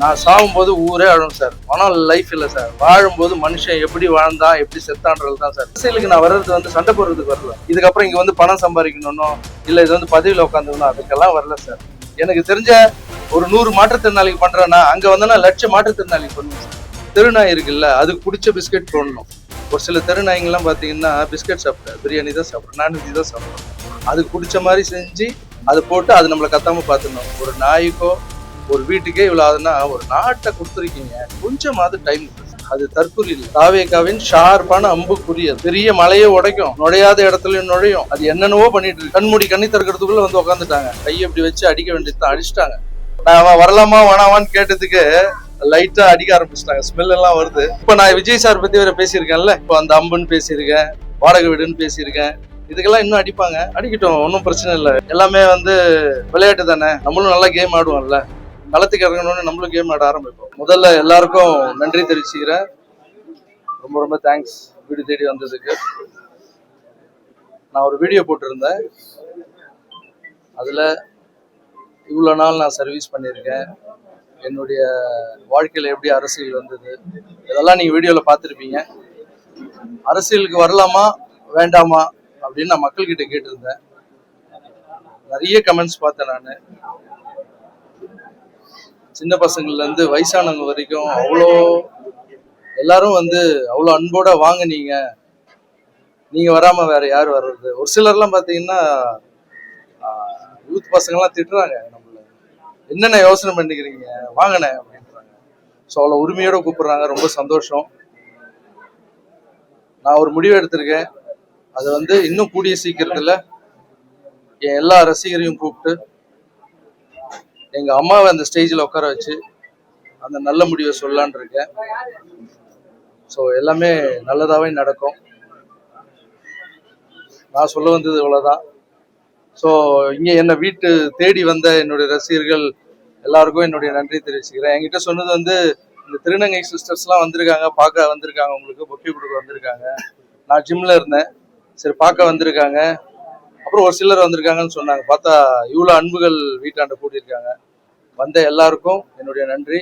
நான் சாகும்போது ஊரே அழும் சார். ஆனால் லைஃப் இல்லை சார். வாழும்போது மனுஷன் எப்படி வாழ்ந்தான் எப்படி செத்தான்றது தான் சார். அரசியலுக்கு நான் வர்றது வந்து சண்டை போடுறதுக்கு வரல. இதுக்கப்புறம் இங்க வந்து பணம் சம்பாதிக்கணும் இல்ல இது வந்து பதவியில உட்காந்துக்கணும் அதுக்கெல்லாம் வரல சார். எனக்கு தெரிஞ்ச ஒரு 100 மாற்றுத்திறனாளிக்கு பண்றேன்னா அங்க வந்து நான் லட்சம் மாற்றுத்திறனாளிக்கு பண்ணுவேன் சார். தெருநாய் இருக்குல்ல, அதுக்கு பிடிச்ச பிஸ்கெட் போடணும். ஒரு சில தெருநாய்ங்கெல்லாம் பாத்தீங்கன்னா பிஸ்கெட் சாப்பிட்டேன், பிரியாணி தான் சாப்பிட்றேன், நான்வெஜ் தான் சாப்பிட்றேன். அதுக்கு பிடிச்ச மாதிரி செஞ்சு அதை போட்டு அது நம்மளை கத்தாம பாத்துக்கணும். ஒரு நாய்க்கோ ஒரு வீட்டுக்கே இவ்வளவு ஆகுதுன்னா ஒரு நாட்டை கொடுத்துருக்கீங்க, கொஞ்சமாவது டைம். அது தற்கொலை இல்லை. தாவேகாவின் ஷார்ப்பான அம்புக்குரிய பெரிய மலையை உடைக்கும், நுழையாத இடத்துலயும் நுழையும். அது என்னென்னவோ பண்ணிட்டு இருக்கு. கண்மூடி கண்ணி திறக்கிறதுக்குள்ள வந்து உட்காந்துட்டாங்க. கையை இப்படி வச்சு அடிக்க வேண்டியதுதான், அடிச்சிட்டாங்க. நான் வரலாமா வேணாமான்னு கேட்டதுக்கு லைட்டா அடிக்க ஆரம்பிச்சிட்டாங்க. ஸ்மெல் எல்லாம் வருது. இப்ப நான் விஜய் சார் பத்தி வேற பேசியிருக்கேன்ல, இப்போ அந்த அம்புன்னு பேசியிருக்கேன், வாடகை வீடுன்னு பேசியிருக்கேன். இதுக்கெல்லாம் இன்னும் அடிப்பாங்க, அடிக்கட்டும், ஒன்றும் பிரச்சனை இல்லை. எல்லாமே வந்து விளையாட்டு தானே, நம்மளும் நல்லா கேம் ஆடுவோம்ல. களத்துக்கு இறங்கணும்னு நம்மளும் கேம் ஆட ஆரம்பிப்போம். முதல்ல எல்லாருக்கும் நன்றி தெரிவிச்சுக்கிறேன். ரொம்ப ரொம்ப தேங்க்ஸ் வீடு தேடி வந்ததுக்கு. நான் ஒரு வீடியோ போட்டிருந்தேன், அதுல இவ்வளவு நாள் நான் சர்வீஸ் பண்ணியிருக்கேன், என்னுடைய வாழ்க்கையில எப்படி அரசியல் வந்தது இதெல்லாம் நீங்க வீடியோல பார்த்துருப்பீங்க. அரசியலுக்கு வரலாமா வேண்டாமா அப்படின்னு நான் மக்கள்கிட்ட கேட்டிருந்தேன். நிறைய கமெண்ட்ஸ் பார்த்தேன். நான் சின்ன பசங்கள்ல இருந்து வயசானவங்க வரைக்கும் எல்லாரும் வந்து அவ்வளோ அன்போட வாங்க, நீங்க வராம வேற யார் வர்றது. ஒரு சிலர்லாம் பாத்தீங்கன்னா யூத் பசங்கள்லாம் திட்டுறாங்க, நம்மள என்னென்ன யோசனை பண்ணிக்கிறீங்க வாங்கினேன் அப்படின்றாங்க. ஸோ அவ்வளோ உரிமையோட கூப்பிடுறாங்க. ரொம்ப சந்தோஷம். நான் ஒரு முடிவு எடுத்திருக்கேன். அது வந்து இன்னும் கூடிய சீக்கிரத்துல என் எல்லா ரசிகரையும் கூப்பிட்டு எங்க அம்மாவை அந்த ஸ்டேஜில் உட்கார வச்சு அந்த நல்ல முடிவை சொல்லலான்னு இருக்கேன். ஸோ எல்லாமே நல்லதாவே நடக்கும். நான் சொல்ல வந்தது இவ்வளவுதான். ஸோ இங்கே என்னை வீட்டு தேடி வந்த என்னுடைய ரசிகர்கள் எல்லாருக்கும் என்னுடைய நன்றி தெரிவிச்சுக்கிறேன். என்கிட்ட சொன்னது வந்து இந்த திருநங்கை சிஸ்டர்ஸ்லாம் வந்திருக்காங்க, பார்க்க வந்திருக்காங்க, உங்களுக்கு பொக்கே கொடுக்க வந்திருக்காங்க. நான் ஜிம்ல இருந்தேன், சரி பார்க்க வந்திருக்காங்க. அப்புறம் ஒரு சிலர் வந்திருக்காங்கன்னு சொன்னாங்க. பார்த்தா இவ்வளோ அன்புகள் வீட்டாண்ட கூட்டியிருக்காங்க. வந்த எல்லாருக்கும் என்னுடைய நன்றி.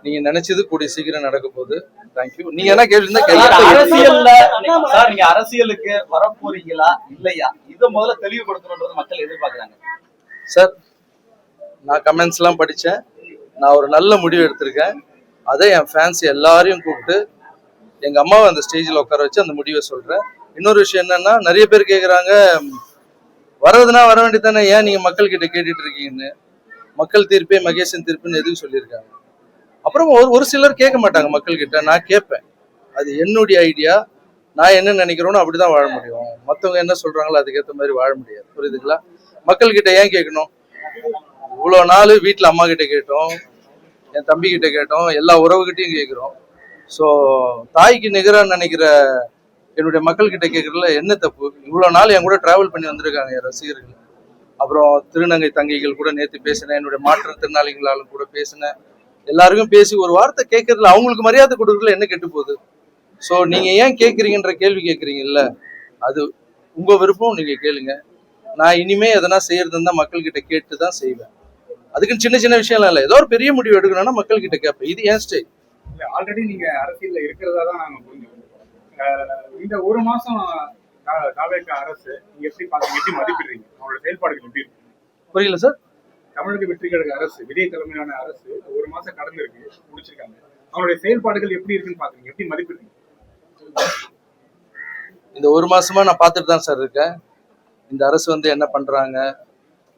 நீங்க நினைச்சது கூடிய சீக்கிரம் நடக்க போகுது. தேங்க்யூ. நீங்க என்ன கேள்வி அரசியல்ல சார், நீங்க அரசியலுக்கு வரப்போறீங்களா இல்லையா, இதை முதல்ல தெளிவுபடுத்தணும்ன்றது மக்கள் எதிர்பார்க்கறாங்க சார். நான் கமெண்ட்ஸ் எல்லாம் படிச்சேன். நான் ஒரு நல்ல முடிவு எடுத்திருக்கேன். அதை என் ஃபேன்ஸ் எல்லாரையும் கூப்பிட்டு எங்க அம்மாவை அந்த ஸ்டேஜில் உட்கார வச்சு அந்த முடிவை சொல்றேன். இன்னொரு விஷயம் என்னன்னா, நிறைய பேர் கேட்குறாங்க, வர்றதுன்னா வர வேண்டியதானே, ஏன் நீங்க மக்கள் கிட்ட கேட்டுட்டு இருக்கீங்கன்னு. மக்கள் தீர்ப்பே மகேசன் தீர்ப்புன்னு எதுவும் சொல்லியிருக்காங்க. அப்புறம் ஒரு சிலர் கேட்க மாட்டாங்க மக்கள் கிட்ட, நான் கேட்பேன். அது என்னுடைய ஐடியா. நான் என்ன நினைக்கிறோன்னு அப்படிதான் வாழ முடியும். மற்றவங்க என்ன சொல்றாங்களோ அதுக்கேற்ற மாதிரி வாழ முடியாது. புரியுதுங்களா? மக்கள் கிட்ட ஏன் கேட்கணும்? இவ்வளோ நாள் வீட்டில் அம்மா கிட்ட கேட்டோம், என் தம்பி கிட்ட கேட்டோம், எல்லா உறவுகிட்டையும் கேட்குறோம். ஸோ தாய்க்கு நிகராக நினைக்கிற என்னுடைய மக்கள் கிட்ட கேட்கறதுல என்ன தப்பு? இவ்வளோ நாள் என் கூட டிராவல் பண்ணி வந்திருக்காங்க என் ரசிகர்கள். அப்புறம் திருநங்கை தங்கைகள் கூட நேற்று பேசினேன், என்னுடைய மாற்றுத்திறனாளிகளாலும் கூட பேசினேன். எல்லாருக்கும் பேசி ஒரு வார்த்தை கேட்கறதுல அவங்களுக்கு மரியாதை கொடுக்கறதுல என்ன கெட்டு போகுது? ஸோ நீங்க ஏன் கேட்குறீங்கன்ற கேள்வி கேட்குறீங்கல்ல, அது உங்க விருப்பம், நீங்க கேளுங்க. நான் இனிமே எதனா செய்யறதுன்னா மக்கள் கிட்ட கேட்டு தான் செய்வேன். அதுக்குன்னு சின்ன சின்ன விஷயம்லாம் இல்லை. ஏதோ ஒரு பெரிய முடிவு எடுக்கணும்னா மக்கள் கிட்ட கேட்பேன். இது ஏன் ஸ்டைல். ஆல்ரெடி நீங்க அரசியல்ல இருக்கிறதா தான் நாங்க புரிஞ்சுக்கோம். இந்த ஒரு மாசம் தாவேகா அரசு நீங்க எப்படி பாத்தீங்க, எப்படி மதிப்பிடுறீங்க, அவங்களோட செயல்பாடுகள் எப்படி இருக்கு? புரியல சார். தமிழக வெற்றி கழக அரசு, விஜய் தலைமையிலான அரசு ஒரு மாசம் கடந்து இருக்கு, முடிச்சிருக்காங்க. அவங்களுடைய செயல்பாடுகள் எப்படி இருக்குன்னு பாக்குறீங்க, எப்படி மதிப்பிடுறீங்க? இந்த ஒரு மாசமா நான் பார்த்துட்டு தான் சார் இருக்கேன். இந்த அரசு வந்து என்ன பண்றாங்க,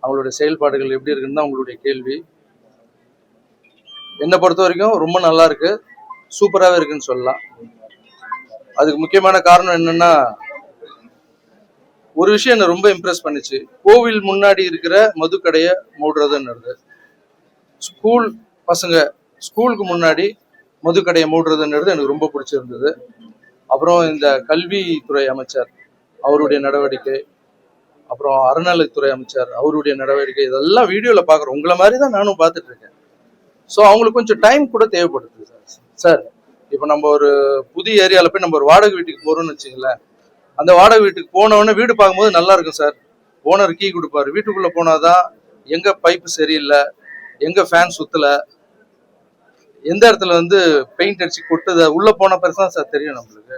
அவங்களுடைய செயல்பாடுகள் எப்படி இருக்குன்னு தான் உங்களுடைய கேள்வி. என்னை பொறுத்த வரைக்கும் ரொம்ப நல்லா இருக்கு, சூப்பராகவே இருக்குன்னு சொல்லலாம். அதுக்கு முக்கியமான காரணம் என்னன்னா, ஒரு விஷயம் என்ன ரொம்ப இம்ப்ரெஸ் பண்ணுச்சு. கோவில் முன்னாடி இருக்கிற மதுக்கடையை மூடுறதுன்னுறது, ஸ்கூல் பசங்க ஸ்கூலுக்கு முன்னாடி மதுக்கடையை மூடுறதுன்றது எனக்கு ரொம்ப பிடிச்சிருந்தது. அப்புறம் இந்த கல்வித்துறை அமைச்சர் அவருடைய நடவடிக்கை, அப்புறம் அறநிலைத்துறை அமைச்சர் அவருடைய நடவடிக்கை, இதெல்லாம் வீடியோவில் பார்க்குறோம். உங்களை மாதிரி தான் நானும் பார்த்துட்டு இருக்கேன். ஸோ அவங்களுக்கு கொஞ்சம் டைம் கூட தேவைப்படுது சார். இப்போ நம்ம ஒரு புதிய ஏரியாவில் போய் நம்ம ஒரு வாடகை வீட்டுக்கு போகிறோம்னு வச்சுங்களேன். அந்த வாடகை வீட்டுக்கு போனவொடனே வீடு பார்க்கும்போது நல்லா இருக்கும் சார். ஓனர் கீ கொடுப்பாரு. வீட்டுக்குள்ளே போனாதான் எங்கே பைப்பு சரியில்லை, எங்க ஃபேன் சுத்தல, எந்த இடத்துல வந்து பெயிண்ட் அடிச்சு கொட்டுது, உள்ள போன பெருசா சார் தெரியும் நம்மளுக்கு.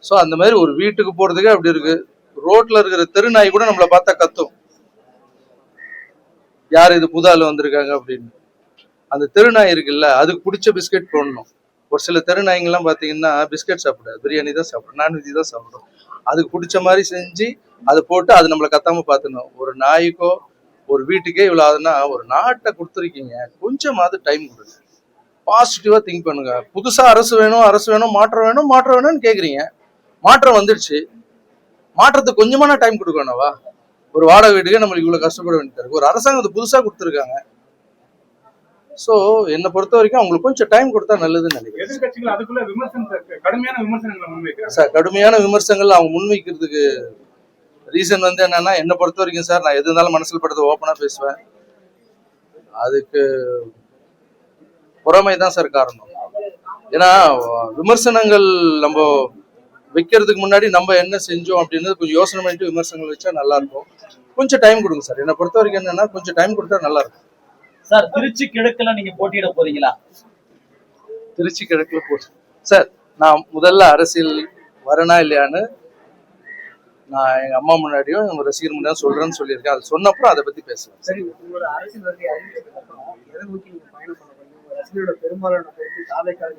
ஸோ அந்த மாதிரி ஒரு வீட்டுக்கு போறதுக்கே அப்படி இருக்கு. ரோட்ல இருக்கிற தெருநாய் கூட நம்மளை பார்த்தா கத்தும், யார் இது புது ஆள் வந்திருக்காங்க அப்படின்னு. அந்த தெருநாய் இருக்குல்ல, அதுக்கு பிடிச்ச பிஸ்கெட் போடணும். ஒரு சில தெருநாய்ங்கெல்லாம் பார்த்தீங்கன்னா பிஸ்கெட் சாப்பிடாது, பிரியாணி தான் சாப்பிடும், நான்வெஜ் தான் சாப்பிடும். அதுக்கு பிடிச்ச மாதிரி செஞ்சு அதை போட்டு அது நம்மளை கத்தாம பார்த்துக்கணும். ஒரு நாய்க்கோ ஒரு வீட்டுக்கே இவ்வளோ ஆகுதுன்னா ஒரு நாட்டை கொடுத்துருக்கீங்க, கொஞ்சமாவது டைம் கொடுங்க, பாசிட்டிவா திங்க் பண்ணுங்க. புதுசா அரசு வேணும், அரசு வேணும், மாற்றம் வேணும், மாற்றம் வேணும்னு கேக்குறீங்க. மாற்றம் வந்துடுச்சு, மாற்றத்துக்கு கொஞ்சமான டைம் கொடுக்கணும்வா? ஒரு வாடகை வீட்டுக்கே நம்மளுக்கு இவ்வளவு கஷ்டப்பட வேண்டியது இருக்கு. ஒரு அரசாங்கத்தை புதுசா கொடுத்துருக்காங்க. சோ என்னை பொறுத்த வரைக்கும் அவங்களுக்கு கொஞ்சம் டைம் கொடுத்தா நல்லதுன்னு நினைக்கிறேன். எதிர்க்கட்சிகள் அதுக்குள்ள கடுமையான விமர்சனங்களை முன்வைக்கிறாங்க சார். கடுமையான விமர்சனங்கள் அவங்க முன்வைக்கிறதுக்கு ரீசன் வந்து என்னன்னா, என்னை பொறுத்த வரைக்கும் சார், நான் எது இருந்தாலும் மனசில் படுறது ஓப்பனா பேசுவேன். அதுக்கு பொறாமை தான் சார் காரணம். ஏன்னா விமர்சனங்கள் நம்ம வைக்கிறதுக்கு முன்னாடி நம்ம என்ன செஞ்சோம் அப்படின்னு கொஞ்சம் யோசனை பண்ணிட்டு விமர்சனங்கள் வச்சா நல்லா இருக்கும். கொஞ்சம் டைம் கொடுங்க சார். என்னை பொறுத்த வரைக்கும் என்னன்னா, கொஞ்சம் டைம் கொடுத்தா நல்லா இருக்கும். சார், திருச்சி கிழக்குல நீங்க போட்டியிட போறீங்களா? திருச்சி கிழக்குல போட்டு சார், நான் முதல்ல அரசியல் வரனா இல்லையான்னு நான் எங்க அம்மா முன்னாடியும் எங்க ரசிகர் முன்னாடியும் சொல்றேன்னு சொல்லியிருக்கேன். அது சொன்னப்புறம் அதை பத்தி பேசுவேன். சரி, உங்களோட அரசியல் வருகை அறிவித்ததுக்கு அப்புறம் எதை நோக்கி நீங்க பயணம் பண்ண போறீங்க? உங்க ரசிகரோட பெரும்பாலான கருத்து தாவேக்காக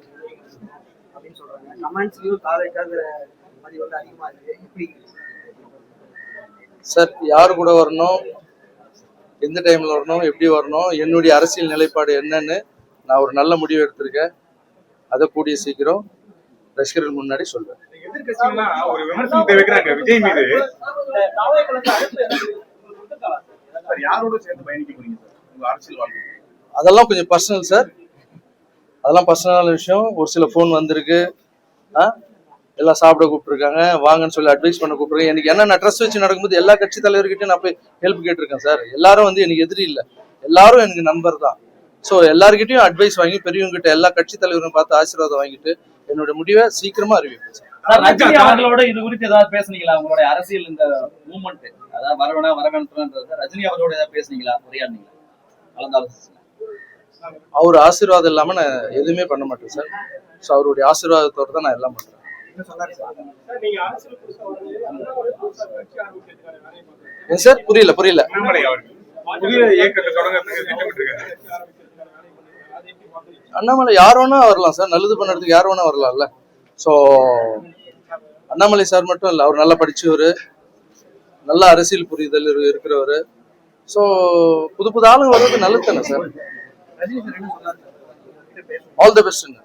அப்படின்னு சொல்றாங்க. கமெண்ட்ஸ்லயும் தாவேக்காக பதிவு வந்து அதிகமா இருக்கு. எப்படி சார், யாரு கூட வரணும், எந்த டைம்ல வரணும், எப்படி வரணும், என்னுடைய அரசியல் நிலைப்பாடு என்னன்னு நான் ஒரு நல்ல முடிவு எடுத்திருக்கேன். அதை கூடிய சீக்கிரம் ரசிகர்கள் முன்னாடி சொல்றேன். எதிர்க்கட்சிகள்லாம் ஒரு விமர்சனத்தை வைக்கிறாங்க விஜய் மீது. யாரோட சேர்ந்து பயணிக்க போறீங்க சார் உங்க அரசியல் வாழ்க்கை? அதெல்லாம் கொஞ்சம் பர்சனல் சார், அதெல்லாம் பர்சனலான விஷயம். ஒரு சில ஃபோன் வந்திருக்கு, எல்லாம் சாப்பிட கூப்பிட்டுருக்காங்க, வாங்கன்னு சொல்லி அட்வைஸ் பண்ண கூப்பிட்டுருக்கேன். எனக்கு என்ன, நான் ட்ரஸ்ட் வச்சு நடக்கும்போது எல்லா கட்சி தலைவர்கிட்டையும் நான் போய் ஹெல்ப் கேட்டிருக்கேன் சார். எல்லாரும் வந்து எனக்கு எதிரி இல்லை, எல்லாரும் எனக்கு நண்பர் தான். ஸோ எல்லாருக்கிட்டையும் அட்வைஸ் வாங்கி, பெரியவங்க கிட்ட எல்லா கட்சி தலைவரும் பார்த்து ஆசீர்வாதம் வாங்கிட்டு என்னோட முடிவை சீக்கிரமா அறிவிப்பேன் சார். ரஜினி அவர்களோட இது குறித்து ஏதாவது பேசுனீங்களா? உங்களுடைய அரசியல் இந்த மூவ்மெண்ட், அதாவது வரவேணா வரவேணான்றத ரஜினி அவரோட ஏதாவது பேசுனீங்களா, உரையாடுனீங்களா, கலந்தாலோசிச்சீங்களா? அவர் ஆசீர்வாதம் இல்லாம நான் எதுவுமே பண்ண மாட்டேன் சார். ஸோ அவருடைய ஆசீர்வாதத்தோட தான் நான் எல்லாம் பண்றேன். ஏன் சார், புரியல புரியல. அண்ணாமலை யார் வேணா வரலாம் சார், நல்லது பண்ணுறதுக்கு யார் வேணா வரலாம்ல. ஸோ அண்ணாமலை சார் மட்டும் இல்லை, அவர் நல்லா படிச்சவர், நல்ல அரசியல் புரிதல் இருக்கிறவர். ஸோ புது புது ஆளுங்க வர்றது நல்லது தானே சார். All the best.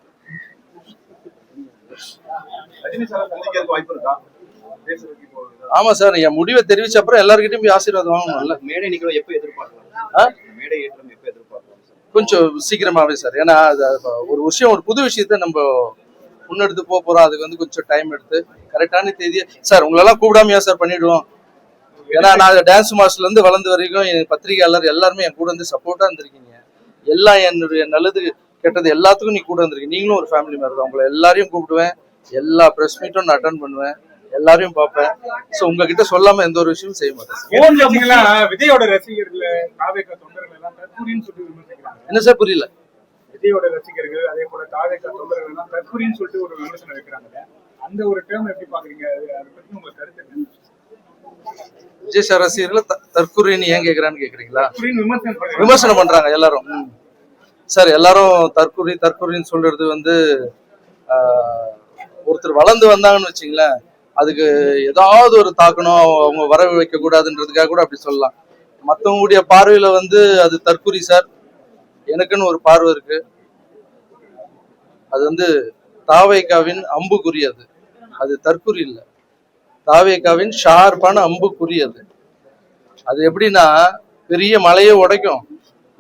ஆமா சார், என் முடிவை தெரிவிச்ச அப்புறம் எல்லாருக்கிட்டையும் போய் ஆசீர்வாதம் வாங்கணும்ல. மேடை நிகழ்வு எப்போ எதிர்பார்க்கலாம்? மேடை ஏற்றம் எப்போ எதிர்பார்க்கலாம்? கொஞ்சம் சீக்கிரமாவே சார். ஏன்னா ஒரு விஷயம், ஒரு புது விஷயத்த நம்ம முன்னெடுத்து போறோம். அதுக்கு வந்து கொஞ்சம் டைம் எடுத்து கரெக்டான தேதியை சார் உங்களெல்லாம் கூப்பிடாமையா சார் பண்ணிடுவோம். ஏன்னா நான் டான்ஸ் மாஸ்டர்ல இருந்து வளர்ந்து வரைக்கும் என் பத்திரிகையாளர் எல்லாருமே என் கூட வந்து சப்போர்ட்டா இருந்திருக்கீங்க. எல்லாம் என்னுடைய நல்லது கெட்டது எல்லாத்துக்கும் நீ கூட இருந்திருக்கீங்க. நீங்களும் ஒரு ஃபேமிலி மாதிரி தான். உங்களை எல்லாரையும் கூப்பிடுவேன், எல்லா ப்ரெஸ் மீட்டும் நான் அட்டன் பண்ணுவேன், எல்லாரையும் பார்ப்பேன். ஸோ உங்ககிட்ட சொல்லாம எந்த ஒரு விஷயமும் செய்ய மாட்டேன். விஜயோட ரசிகர்கள் தாவேக்கா தொண்டர்கள் எல்லாம் தற்கூரின்னு சொல்லி விமர்சிக்கிறாங்க. என்ன சார், புரியல? விஜயோட ரசிகர்கள் அதே போல தாவேக்கா தொண்டர்கள் எல்லாம் தற்கூரின்னு சொல்லிட்டு ஒரு விமர்சனம் வைக்கிறாங்க. அந்த ஒரு டேர்ம் எப்படி பாக்குறீங்க? அதை பத்தி உங்க கருத்து என்ன? விஜய் சார் ரசிகர்கள் தற்கூரின்னு ஏன் கேக்குறான்னு கேக்குறீங்களா? விமர்சனம் பண்றாங்க எல்லாரும் சார். எல்லாரும் தற்கூரின்னு சொல்றது வந்து ஒருத்தர் வளர்ந்து வந்தாங்கன்னு வச்சுங்களேன், அதுக்கு ஏதாவது ஒரு தாக்கணும், அவங்க வரவு வைக்க கூடாதுன்றதுக்காக கூட அப்படி சொல்லலாம். மற்றவங்களுடைய பார்வையில வந்து அது தற்கூரி சார். எனக்குன்னு ஒரு பார்வை இருக்கு, அது வந்து தாவேக்காவின் அம்புக்குறி. அது தற்கூரி இல்லை, தாவேக்காவின் ஷார்ப்பான அம்புக்குறி. அது எப்படின்னா, பெரிய மலையை உடைக்கும்,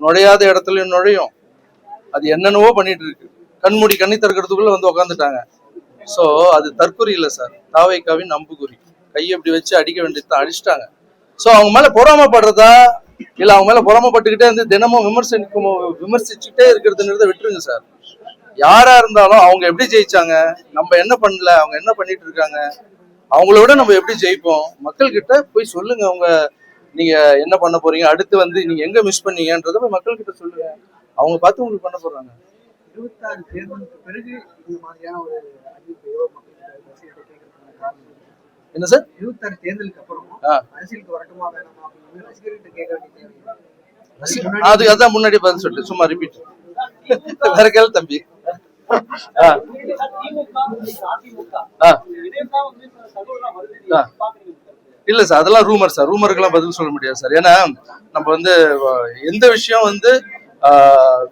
நுழையாத இடத்துலயும் நுழையும். அது என்னென்னவோ பண்ணிட்டு இருக்கு. கண்மூடி கண்ணி திறக்கிறதுக்குள்ள வந்து உக்காந்துட்டாங்க. ஸோ அது தற்கொலை இல்லை சார், தாவேக்காவின் அம்புக்குறி. கையை இப்படி வச்சு அடிக்க வேண்டியதுதான், அடிச்சுட்டாங்க. ஸோ அவங்க மேல பொறாமப்படுறதா இல்லை அவங்க மேல பொறாமப்பட்டுக்கிட்டே இருந்து தினமும் விமர்சிச்சுட்டே இருக்கிறதுங்கிறத விட்டுருங்க சார். யாரா இருந்தாலும் அவங்க எப்படி ஜெயிச்சாங்க, நம்ம என்ன பண்ணல, அவங்க என்ன பண்ணிட்டு இருக்காங்க, அவங்கள விட நம்ம எப்படி ஜெயிப்போம், மக்கள் கிட்ட போய் சொல்லுங்க. அவங்க நீங்க என்ன பண்ண போறீங்க, அடுத்து வந்து நீங்க எங்க மிஸ் பண்ணீங்கன்றத போய் மக்கள் கிட்ட சொல்லுங்க. அவங்க பார்த்து உங்களுக்கு பண்ண போறாங்க. 26 தேர்தலுக்கு பிறகு இந்த மாதிரியான ஒரு அறிவிப்பையோ மக்கள் ரசிகர்கிட்ட கேட்கறதுக்கான காரணம் என்ன சார்? 26 தேர்தலுக்கு அப்புறம் அரசியலுக்கு வரட்டுமா வேணாமா அப்படின்னு ரசிகர்கிட்ட கேட்க வேண்டிய தேவை. அதான் முன்னாடி பதில் சொல்லிட்டு சும்மா ரிப்பீட் வேற கேள்வி தம்பி. இல்ல சார், அதெல்லாம் ரூமர் சார். ரூமருக்கெல்லாம் பதில் சொல்ல முடியாது சார். ஏன்னா நம்ம வந்து எந்த விஷயம் வந்து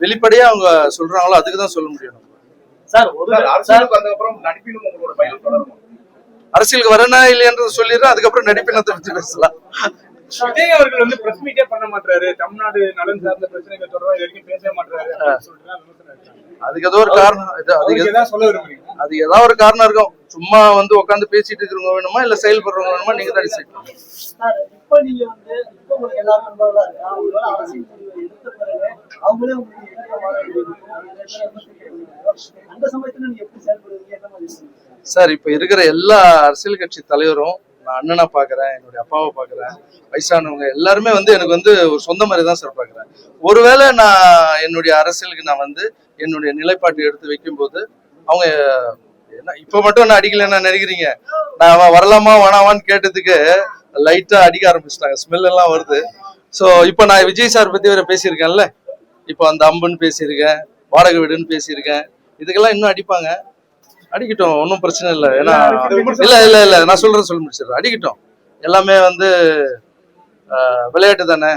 வெளிப்படையா அவங்க சொல்றாங்களோ அதுக்குதான் சொல்ல முடியும். அரசியலுக்கு வரனா இல்லையன்றது சொல்லிடுறேன், அதுக்கப்புறம் நடிப்பினத்தை பத்தி பேசலாம். விஜய் அவர்கள் வந்து பிரஸ் மீட்டே பண்ண மாட்டாரு, தமிழ்நாடு நலன் சார்ந்த பிரச்சனைகள் தொடர்பாக இது வரைக்கும் பேச மாட்டாரு. அதுக்கு ஏதோ ஒரு காரணம், அது ஏதாவது ஒரு காரணம் இருக்கும். சும்மா வந்து உட்காந்து பேசிட்டு இருக்கிறவங்க வேணுமா இல்ல செயல்படுறவங்க வேணுமா, நீங்க தான் டிசைட் பண்ணுங்க. இப்ப நீங்க வந்து இப்ப உங்களுக்கு எல்லாரும் நண்பர்களா இருக்கா, அவங்களோட அரசியல் முடிவை எடுத்த பிறகு அவங்களே உங்களுக்கு அந்த சமயத்துல நீங்க எப்படி செயல்படுவீங்க, என்ன மாதிரி சார்? இப்ப இருக்கிற எல்லா அரசியல் கட்சி தலைவரும் நான் அண்ணனா பாக்குறேன், என்னுடைய அப்பாவை பாக்குறேன், வயசானவங்க எல்லாருமே வந்து எனக்கு வந்து ஒரு சொந்த மாதிரி தான் சார் பாக்குறேன். ஒருவேளை நான் என்னுடைய அரசியலுக்கு நான் வந்து என்னுடைய நிலைப்பாட்டை எடுத்து வைக்கும் போது அவங்க என்ன இப்ப மட்டும் என்ன அடிக்கலன்னா நினைக்கிறீங்க? நான் வரலாமா வேணாமான்னு கேட்டதுக்கு லைட்டா அடிக்க ஆரம்பிச்சிட்டாங்க, ஸ்மெல் எல்லாம் வருது. ஸோ இப்போ நான் விஜய் சார் பத்தி வேற பேசியிருக்கேன்ல, இப்போ அந்த அம்புன்னு பேசியிருக்கேன், வாடகை வீடுன்னு பேசியிருக்கேன். இதுக்கெல்லாம் இன்னும் அடிப்பாங்க, அடிக்கட்டும், ஒன்றும் பிரச்சனை இல்லை. ஏன்னா இல்ல நான் சொல்றேன், சொல்லி முடிச்சிடுறேன். அடிக்கட்டும், எல்லாமே வந்து விளையாட்டு தானே,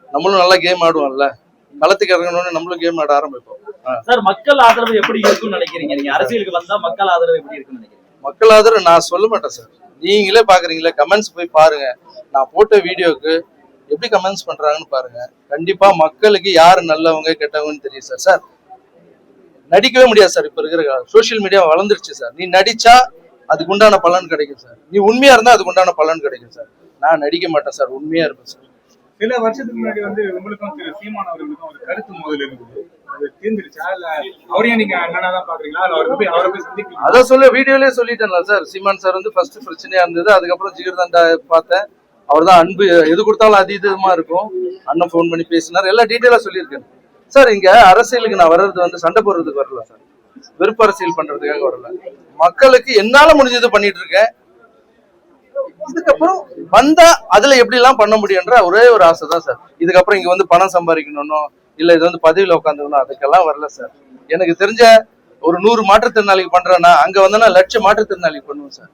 நம்மளும் நல்லா கேம் ஆடுவோம்ல. களத்துக்கு இறங்கணும்னு நம்மளும் கேம் ஆட ஆரம்பிப்போம். சார், மக்கள் ஆதரவு எப்படி இருக்குன்னு நினைக்கிறீங்க? நீங்க அரசியலுக்கு வந்தா மக்கள் ஆதரவு எப்படி இருக்குன்னு நினைக்கிறீங்க? மக்கள் ஆதரவு நான் சொல்ல மாட்டேன் சார், நீங்களே பாக்குறீங்களே, கமெண்ட்ஸ் போய் பாருங்க. நான் போட்ட வீடியோக்கு எப்படி கமெண்ட்ஸ் பண்றாங்கன்னு பாருங்க. கண்டிப்பா மக்களுக்கு யாரு நல்லவங்க கெட்டவங்கன்னு தெரியும் சார். சார் நடிக்கவே முடியாது சார், இப்ப இருக்கிற சோசியல் மீடியா வளர்ந்துருச்சு சார். நீ நடிச்சா அதுக்கு உண்டான பலன் கிடைக்கும் சார், நீ உண்மையா இருந்தா அதுக்கு உண்டான பலன் கிடைக்கும் சார். நான் நடிக்க மாட்டேன் சார், உண்மையா இருப்பேன் சார். சில வருஷத்துக்கு முன்னாடி வந்து உங்களுக்கும் திரு சீமான் அவர்களுக்கும் ஒரு கருத்து மோதல் இருந்தது, அது தீர்ந்துருச்சா இல்ல அவரையும் நீங்க அண்ணனாதான் பாக்குறீங்களா, அவரை போய் சந்திப்பீங்க? அதான் சொல்ல வீடியோலயே சொல்லிட்டேன்ல சார். சீமான் சார் வந்து ஃபர்ஸ்ட் பிரச்சனையா இருந்தது, அதுக்கப்புறம் ஜிகர்தண்டா பார்த்தேன். அவர் தான் அன்பு, எது கொடுத்தாலும் அதீதமா இருக்கும். அண்ணன் ஃபோன் பண்ணி பேசினார், எல்லாம் டீட்டெயிலா சொல்லியிருக்கேன் சார். இங்க அரசியலுக்கு நான் வர்றது வந்து சண்டை போடுறதுக்கு வரல சார், வெறுப்பு அரசியல் பண்றதுக்காக வரல. மக்களுக்கு என்னால முடிஞ்சது பண்ணிட்டு இருக்கேன். இதுக்கப்புறம் வந்தா அதுல எப்படி எல்லாம் பண்ண முடியும்ன்ற ஒரே ஒரு ஆசை தான் சார். இதுக்கப்புறம் இங்க வந்து பணம் சம்பாதிக்கணும், இல்ல இது வந்து பதவியில உட்காந்துக்கணும், அதுக்கெல்லாம் வரல சார். எனக்கு தெரிஞ்ச ஒரு 100 மாற்றுத்திறனாளிக்கு பண்றேன்னா அங்க வந்தா லட்சம் மாற்றுத்திறனாளிக்கு பண்ணுவேன் சார்.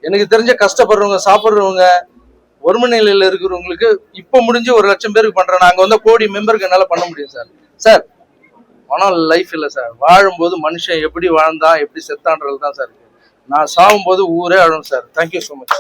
எனக்கு தெரிஞ்ச கஷ்டப்படுறவங்க, சாப்பிடுறவங்க, ஒருமை நிலையில இருக்கிறவங்களுக்கு இப்ப முடிஞ்சு 1 லட்சம் பேருக்கு பண்றேன்னா அங்க வந்து கோடி மெம்பருக்கு என்னால பண்ண முடியும் சார். சார் பணம் லைஃப் இல்லை சார். வாழும்போது மனுஷன் எப்படி வாழ்ந்தான் எப்படி செத்தான்றது தான் சார். நான் சாகும்போது ஊரே அழும் சார். Thank you so much.